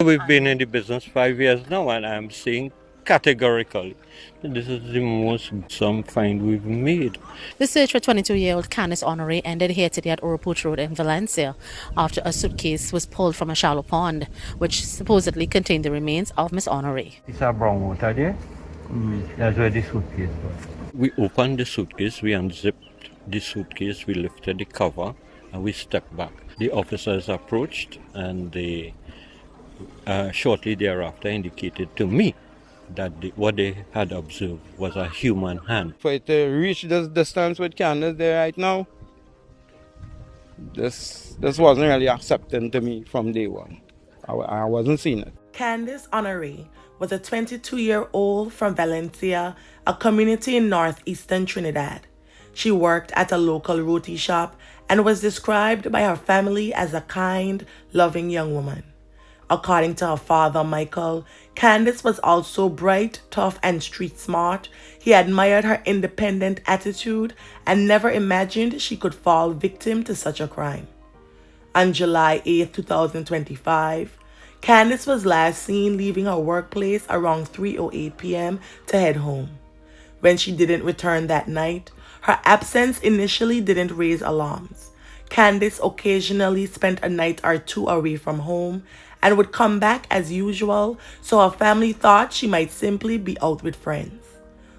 We've been in the business 5 years now, and I'm saying categorically that this is the most some find we've made. The search for 22-year-old Candace Honore ended here today at Oropouche Road in Valencia after a suitcase was pulled from a shallow pond, which supposedly contained the remains of Miss Honore. It's a brown water there. That's where the suitcase was. We opened the suitcase, we unzipped the suitcase, we lifted the cover, and we stepped back. The officers approached, and they shortly thereafter indicated to me that what they had observed was a human hand. For it to reach this distance with Candace there right now, this wasn't really accepting to me from day one. I wasn't seeing it. Candace Honore was a 22-year-old from Valencia, a community in northeastern Trinidad. She worked at a local roti shop and was described by her family as a kind, loving young woman. According to her father, Michael, Candace was also bright, tough, and street smart. He admired her independent attitude and never imagined she could fall victim to such a crime. On July 8, 2025, Candace was last seen leaving her workplace around 3:08 p.m. to head home. When she didn't return that night, her absence initially didn't raise alarms. Candace occasionally spent a night or two away from home and would come back as usual, so her family thought she might simply be out with friends.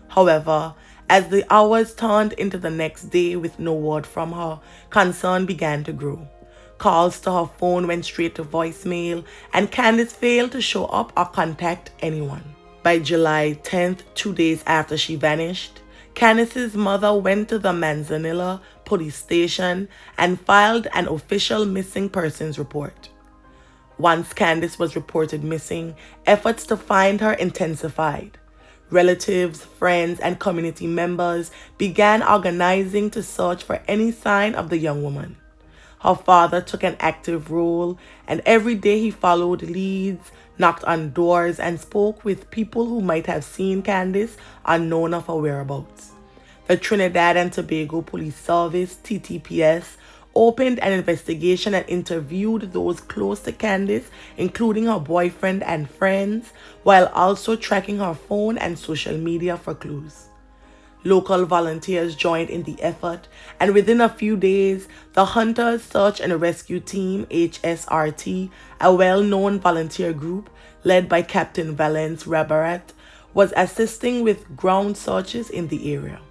However, as the hours turned into the next day with no word from her, concern began to grow. Calls to her phone went straight to voicemail, and Candace failed to show up or contact anyone. By July 10th, 2 days after she vanished, Candace's mother went to the Manzanilla police station and filed an official missing persons report. Once Candace was reported missing, efforts to find her intensified. Relatives, friends, and community members began organizing to search for any sign of the young woman. Her father took an active role, and every day he followed leads, knocked on doors, and spoke with people who might have seen Candace unknown of her whereabouts. The Trinidad and Tobago Police Service, TTPS, opened an investigation and interviewed those close to Candace, including her boyfriend and friends, while also tracking her phone and social media for clues. Local volunteers joined in the effort, and within a few days, the Hunters Search and Rescue Team, HSRT, a well-known volunteer group led by Captain Valence Rabarat, was assisting with ground searches in the area.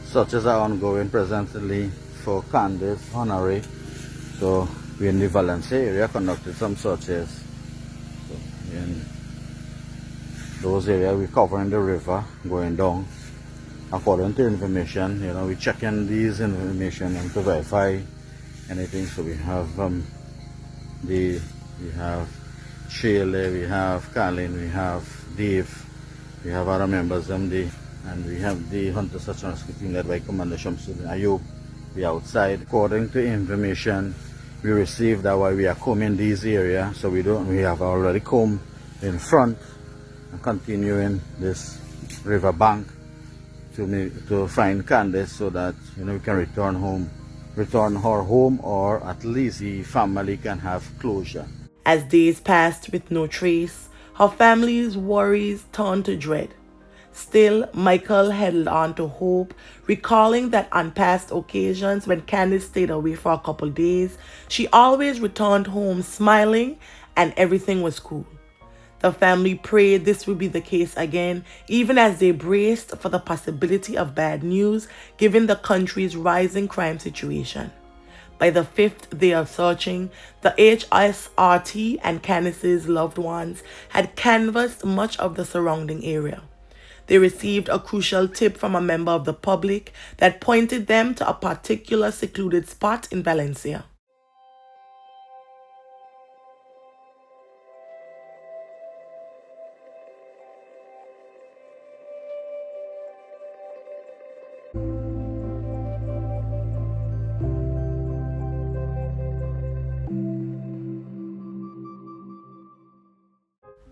Searches are ongoing presently for Candace Honore. So we in the Valencia area conducted some searches. So in those areas we covering the river going down. According to information, we check in these information and to verify anything. So we have we have Shirley, we have Carlin, we have Dave, we have other members and we have the Hunter Search and Rescue Team led by Commander Shamsuddin Ayub. We outside. According to information we received that while we are combing these areas, so we have already combed in front and continuing this river bank to find Candace so that we can return her home, or at least the family can have closure. As days passed with no trace, her family's worries turned to dread. Still, Michael held on to hope, recalling that on past occasions when Candace stayed away for a couple days, she always returned home smiling and everything was cool. The family prayed this would be the case again, even as they braced for the possibility of bad news given the country's rising crime situation. By the fifth day of searching, the HSRT and Candace's loved ones had canvassed much of the surrounding area. They received a crucial tip from a member of the public that pointed them to a particular secluded spot in Valencia.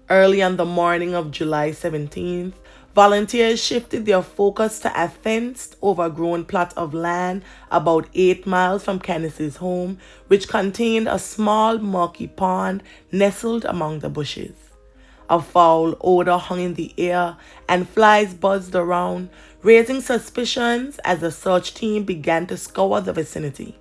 Early on the morning of July 17th, Volunteers shifted their focus to a fenced, overgrown plot of land about 8 miles from Candace's home, which contained a small, murky pond nestled among the bushes. A foul odor hung in the air, and flies buzzed around, raising suspicions as the search team began to scour the vicinity.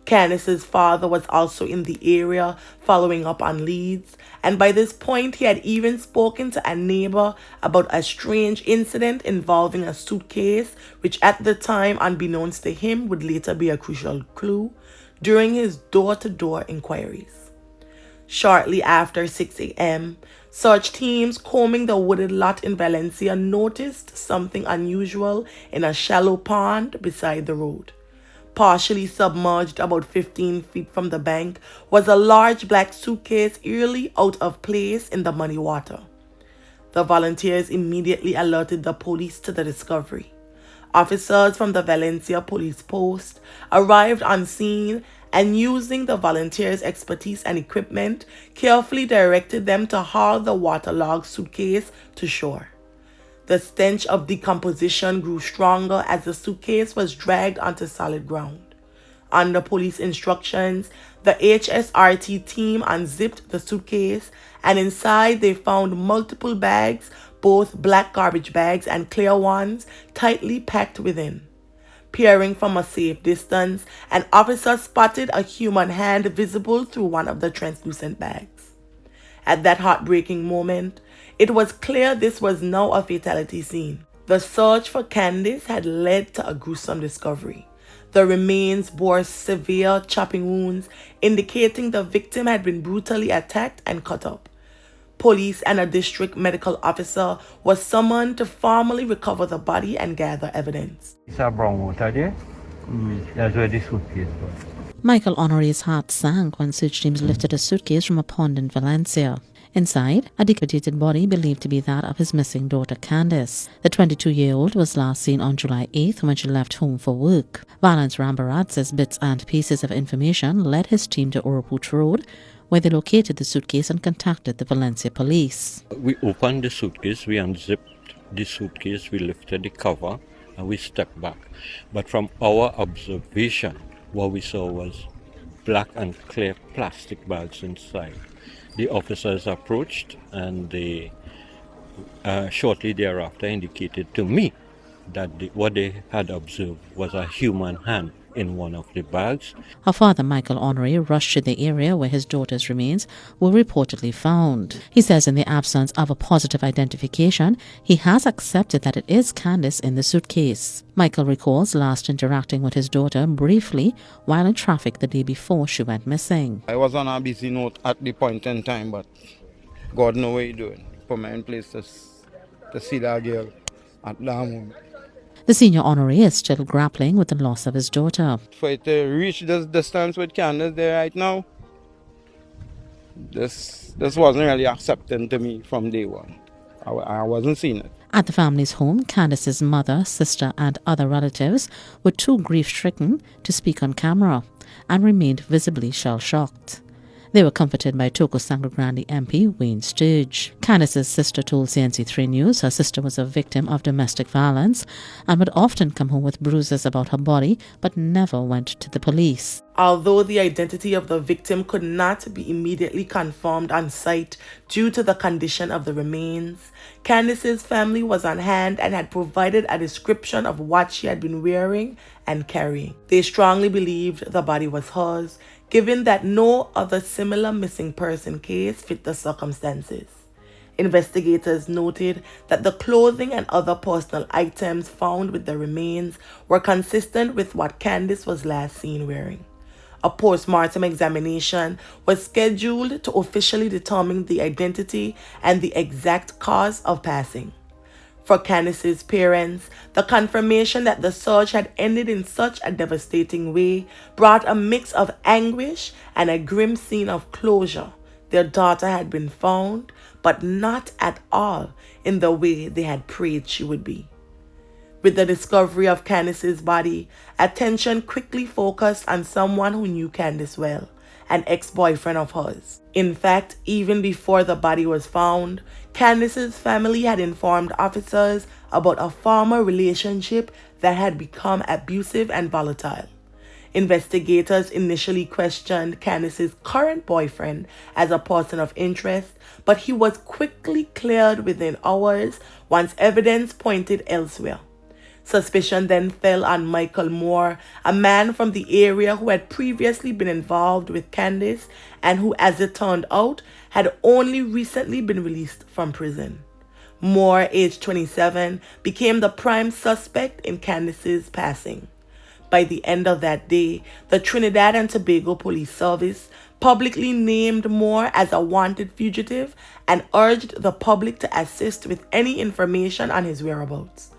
Candace's father was also in the area following up on leads, and by this point he had even spoken to a neighbor about a strange incident involving a suitcase, which at the time, unbeknownst to him, would later be a crucial clue during his door-to-door inquiries. Shortly after 6 a.m., search teams combing the wooded lot in Valencia noticed something unusual in a shallow pond beside the road. Partially submerged about 15 feet from the bank was a large black suitcase eerily out of place in the muddy water. The volunteers immediately alerted the police to the discovery. Officers from the Valencia police post arrived on scene and, using the volunteers' expertise and equipment, carefully directed them to haul the waterlogged suitcase to shore. The stench of decomposition grew stronger as the suitcase was dragged onto solid ground. Under police instructions, the HSRT team unzipped the suitcase, and inside they found multiple bags, both black garbage bags and clear ones, tightly packed within. Peering from a safe distance, an officer spotted a human hand visible through one of the translucent bags. At that heartbreaking moment, it was clear this was now a fatality scene. The search for Candace had led to a gruesome discovery. The remains bore severe chopping wounds, indicating the victim had been brutally attacked and cut up. Police and a district medical officer was summoned to formally recover the body and gather evidence. It's a brown water there. That's where the suitcase was. Michael Honore's heart sank when search teams lifted a suitcase from a pond in Valencia. Inside, a decapitated body believed to be that of his missing daughter Candace. The 22-year-old was last seen on July 8th when she left home for work. Valence Rambarat says bits and pieces of information led his team to Oropouche Road, where they located the suitcase and contacted the Valencia police. We opened the suitcase, we unzipped the suitcase, we lifted the cover, and we stepped back. But from our observation, what we saw was black and clear plastic bags inside. The officers approached, and they shortly thereafter indicated to me that what they had observed was a human hand in one of the bags. Her father, Michael Honore, rushed to the area where his daughter's remains were reportedly found. He says in the absence of a positive identification, he has accepted that it is Candace in the suitcase. Michael recalls last interacting with his daughter briefly while in traffic the day before she went missing. I was on a busy note at the point in time, but God knows what He's doing. Put me in place to see that girl at that moment. The senior honoree is still grappling with the loss of his daughter. For it to reach this distance with Candace there right now, this wasn't really accepting to me from day one. I wasn't seeing it. At the family's home, Candace's mother, sister and other relatives were too grief-stricken to speak on camera and remained visibly shell-shocked. They were comforted by Toco Sangre Grande MP Wayne Sturge. Candace's sister told CNC3 News her sister was a victim of domestic violence and would often come home with bruises about her body but never went to the police. Although the identity of the victim could not be immediately confirmed on site due to the condition of the remains, Candace's family was on hand and had provided a description of what she had been wearing and carrying. They strongly believed the body was hers, given that no other similar missing person case fit the circumstances. Investigators noted that the clothing and other personal items found with the remains were consistent with what Candace was last seen wearing. A post-mortem examination was scheduled to officially determine the identity and the exact cause of passing. For Candace's parents, the confirmation that the search had ended in such a devastating way brought a mix of anguish and a grim scene of closure. Their daughter had been found, but not at all in the way they had prayed she would be. With the discovery of Candace's body, attention quickly focused on someone who knew Candace well an ex-boyfriend of hers. In fact, even before the body was found, Candace's family had informed officers about a former relationship that had become abusive and volatile. Investigators initially questioned Candace's current boyfriend as a person of interest, but he was quickly cleared within hours once evidence pointed elsewhere. Suspicion then fell on Michael Moore, a man from the area who had previously been involved with Candace and who, as it turned out, had only recently been released from prison. Moore, aged 27, became the prime suspect in Candace's passing. By the end of that day, the Trinidad and Tobago Police Service publicly named Moore as a wanted fugitive and urged the public to assist with any information on his whereabouts.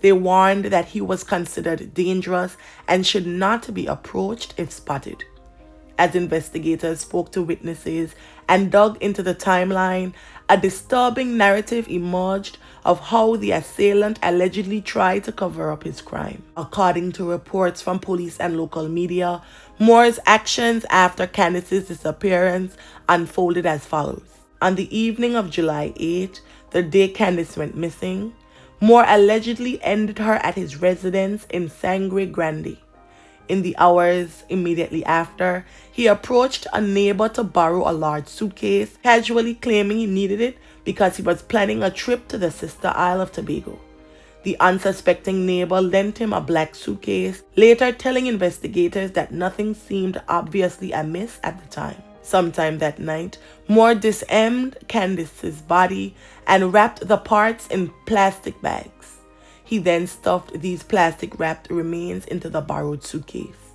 They warned that he was considered dangerous and should not be approached if spotted. As investigators spoke to witnesses and dug into the timeline, a disturbing narrative emerged of how the assailant allegedly tried to cover up his crime. According to reports from police and local media, Moore's actions after Candace's disappearance unfolded as follows. On the evening of July 8, the day Candace went missing, Moore allegedly ended her at his residence in Sangre Grande. In the hours immediately after, he approached a neighbor to borrow a large suitcase, casually claiming he needed it because he was planning a trip to the sister isle of Tobago. The unsuspecting neighbor lent him a black suitcase, later telling investigators that nothing seemed obviously amiss at the time. Sometime that night, Moore dismembered Candace's body and wrapped the parts in plastic bags. He then stuffed these plastic-wrapped remains into the borrowed suitcase.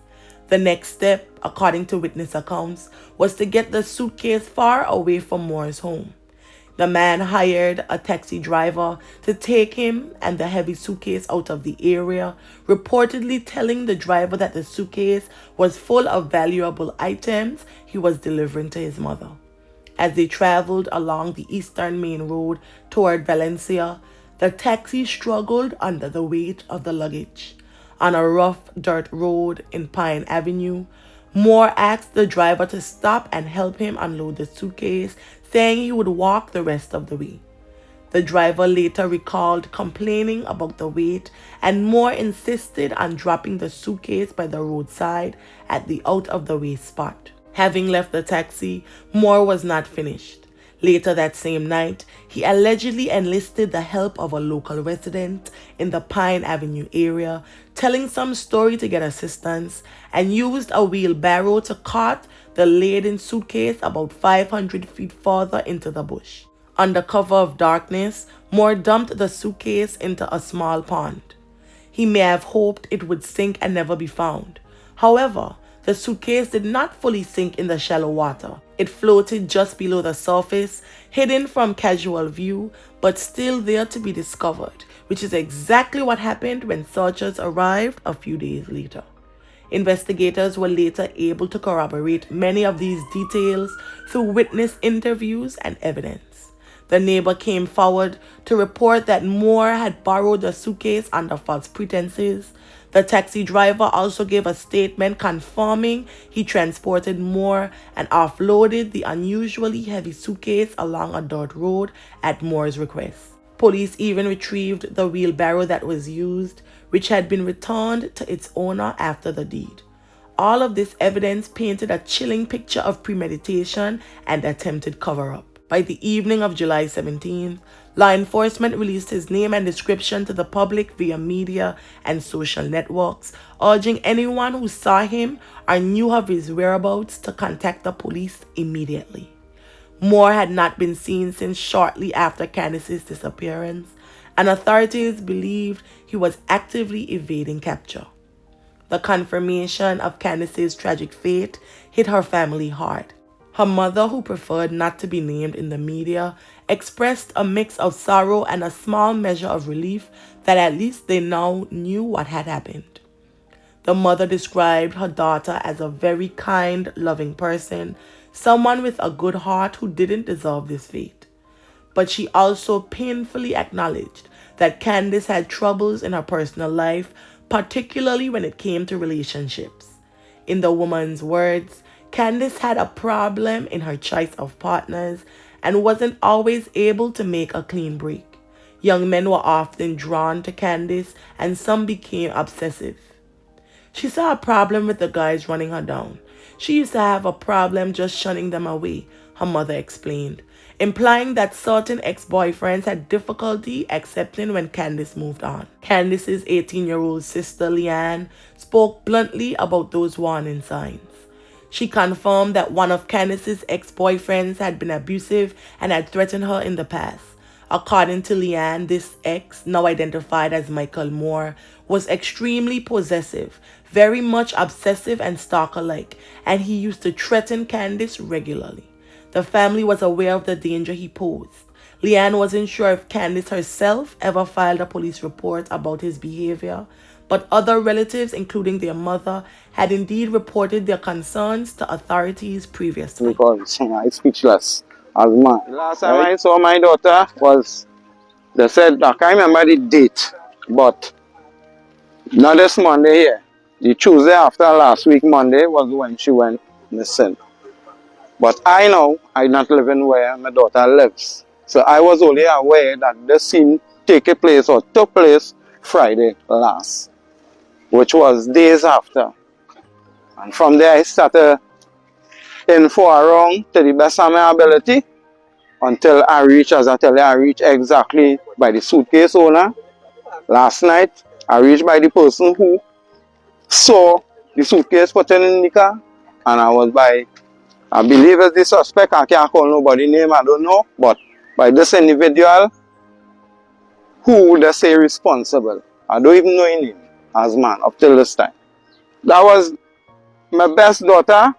The next step, according to witness accounts, was to get the suitcase far away from Moore's home. The man hired a taxi driver to take him and the heavy suitcase out of the area, reportedly telling the driver that the suitcase was full of valuable items he was delivering to his mother. As they traveled along the eastern main road toward Valencia, the taxi struggled under the weight of the luggage. On a rough dirt road in Pine Avenue, Moore asked the driver to stop and help him unload the suitcase, saying he would walk the rest of the way. The driver later recalled complaining about the weight, and Moore insisted on dropping the suitcase by the roadside at the out-of-the-way spot. Having left the taxi, Moore was not finished. Later that same night, he allegedly enlisted the help of a local resident in the Pine Avenue area, telling some story to get assistance, and used a wheelbarrow to cart the laden suitcase about 500 feet further into the bush. Under cover of darkness, Moore dumped the suitcase into a small pond. He may have hoped it would sink and never be found. However, the suitcase did not fully sink in the shallow water. It floated just below the surface, hidden from casual view, but still there to be discovered, which is exactly what happened when searchers arrived a few days later. Investigators were later able to corroborate many of these details through witness interviews and evidence. The neighbor came forward to report that Moore had borrowed the suitcase under false pretenses. The taxi driver also gave a statement confirming he transported Moore and offloaded the unusually heavy suitcase along a dirt road at Moore's request. Police even retrieved the wheelbarrow that was used, which had been returned to its owner after the deed. All of this evidence painted a chilling picture of premeditation and attempted cover-up. By the evening of July 17th, law enforcement released his name and description to the public via media and social networks, urging anyone who saw him or knew of his whereabouts to contact the police immediately. Moore had not been seen since shortly after Candace's disappearance, and authorities believed he was actively evading capture. The confirmation of Candace's tragic fate hit her family hard. Her mother, who preferred not to be named in the media, expressed a mix of sorrow and a small measure of relief that at least they now knew what had happened. The mother described her daughter as a very kind, loving person, someone with a good heart who didn't deserve this fate. But she also painfully acknowledged that Candace had troubles in her personal life, particularly when it came to relationships. In the woman's words, Candace had a problem in her choice of partners and wasn't always able to make a clean break. Young men were often drawn to Candace and some became obsessive. She saw a problem with the guys running her down. She used to have a problem just shunning them away, her mother explained, implying that certain ex-boyfriends had difficulty accepting when Candace moved on. Candace's 18-year-old sister Leanne spoke bluntly about those warning signs. She confirmed that one of Candace's ex-boyfriends had been abusive and had threatened her in the past. According to Leanne, this ex, now identified as Michael Moore, was extremely possessive, very much obsessive and stalker-like, and he used to threaten Candace regularly. The family was aware of the danger he posed. Leanne wasn't sure if Candace herself ever filed a police report about his behavior, but other relatives, including their mother, had indeed reported their concerns to authorities previously. Because I'm speechless as man. The last time I saw my daughter was, they said, I can't remember the date, but not this Monday here. The Tuesday after last week, Monday, was when she went missing. But I know I'm not living where my daughter lives. So I was only aware that the scene took place Friday last, which was days after. And from there I started info around to the best of my ability until I reached, as I tell you, I reached exactly by the suitcase owner. Last night, I reached by the person who saw the suitcase put in the car, and I was by, I believe it's the suspect, I can't call nobody's name, I don't know, but by this individual who they say responsible. I don't even know his name as man up till this time. That was my best daughter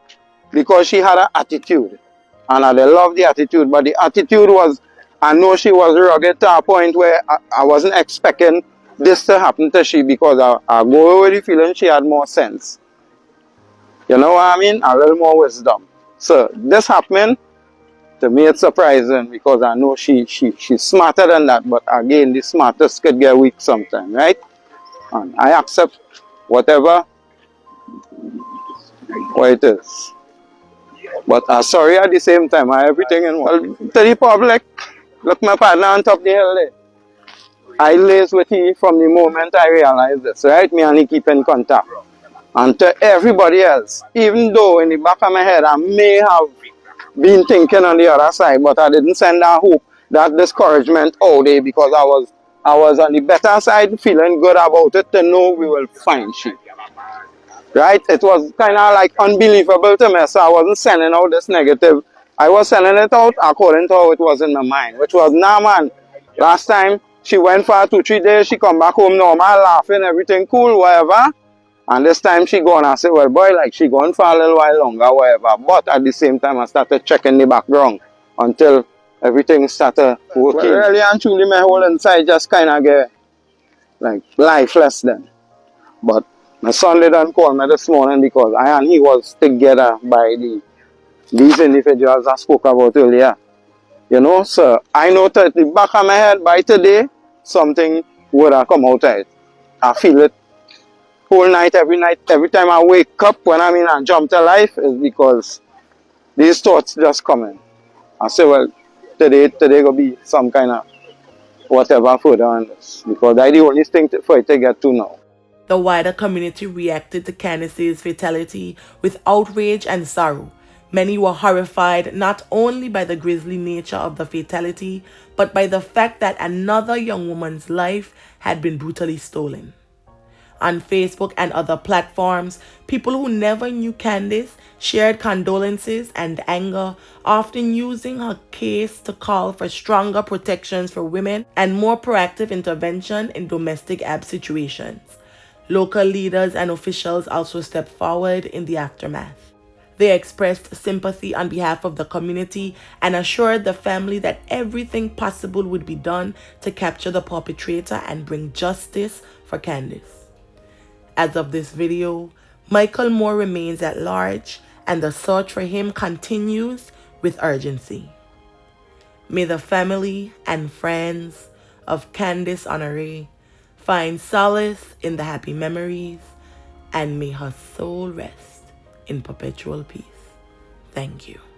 because she had an attitude. And I love the attitude, but the attitude was, I know she was rugged to a point where I wasn't expecting this to happen to she, because I go with the feeling she had more sense. You know what I mean? A little more wisdom. So this happening, to me it's surprising because I know she's smarter than that, but again, the smartest could get weak sometime, right? And I accept whatever what it is. But I'm sorry at the same time, everything in one. To the public, look my partner on top of the hill there. I liaise with him from the moment I realized this, right? Me and he keep in contact. And to everybody else, even though in the back of my head I may have been thinking on the other side, but I didn't send that hope, that discouragement all day, because I was on the better side, feeling good about it, to know we will find she. Right? It was kind of like unbelievable to me, so I wasn't sending out this negative. I was sending it out according to how it was in my mind, which was, nah man, last time she went for 2-3 days, she come back home normal, laughing, everything cool, whatever. And this time she gone and say, well boy, like she gone for a little while longer, whatever. But at the same time I started checking the background until everything started working. Well, really and truly my whole inside just kind of get like lifeless then. But my son didn't call me this morning because I and he was together by these individuals I spoke about earlier. You know, so I know that the back of my head by today, something would have come out of it. I feel it whole night, every time I wake up, when I'm in a jump to life, is because these thoughts just come in. I say, well, today gonna be some kind of whatever further on this, because that's the only thing for it to get to now. The wider community reacted to Candace's fatality with outrage and sorrow. Many were horrified not only by the grisly nature of the fatality, but by the fact that another young woman's life had been brutally stolen. On Facebook and other platforms, people who never knew Candace shared condolences and anger, often using her case to call for stronger protections for women and more proactive intervention in domestic abuse situations. Local leaders and officials also stepped forward in the aftermath. They expressed sympathy on behalf of the community and assured the family that everything possible would be done to capture the perpetrator and bring justice for Candace. As of this video, Michael Moore remains at large and the search for him continues with urgency. May the family and friends of Candace Honore find solace in the happy memories, and may her soul rest in perpetual peace. Thank you.